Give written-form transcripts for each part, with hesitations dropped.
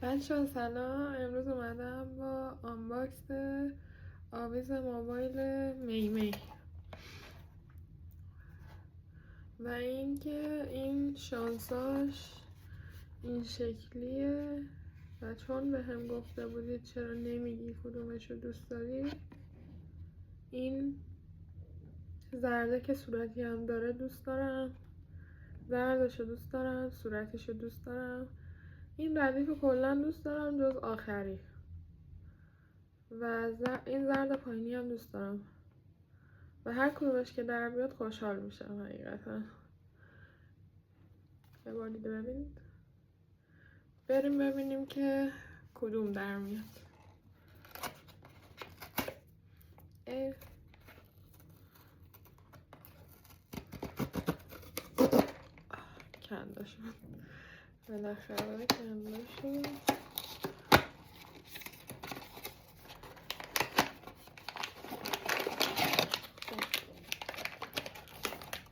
بچه سلام. امروز اومدم با آنباکس آویز موبایل میمی و اینکه این شانساش این شکلیه و چون به هم گفته بودید چرا نمیگی کدومشو دوست داری، این زرده که صورتی هم داره دوست دارم، زردشو دوست دارم، صورتشو دوست دارم، این ردیفو کلا دوست دارم جز آخری و این زرد پایینی هم دوست دارم و هر کدومش که در بیاد خوشحال میشم حقیقتا. یه بار دیگه ببینید، بریم ببینیم که کدوم در میاد. کنده شد، بالاخره کنده شد.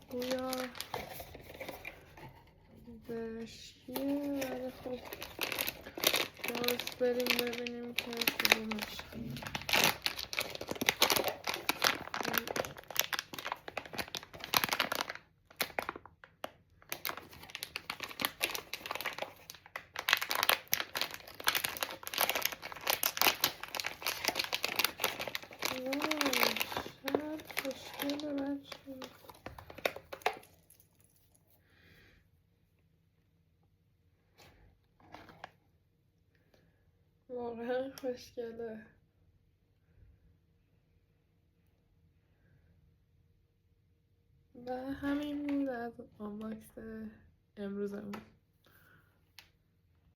گویا زشتیه ولی خب درست بریم ببینیم که کدومش. خوشگله بچه، واقعا خوشگله و همین بود از آنباکس امروزمون.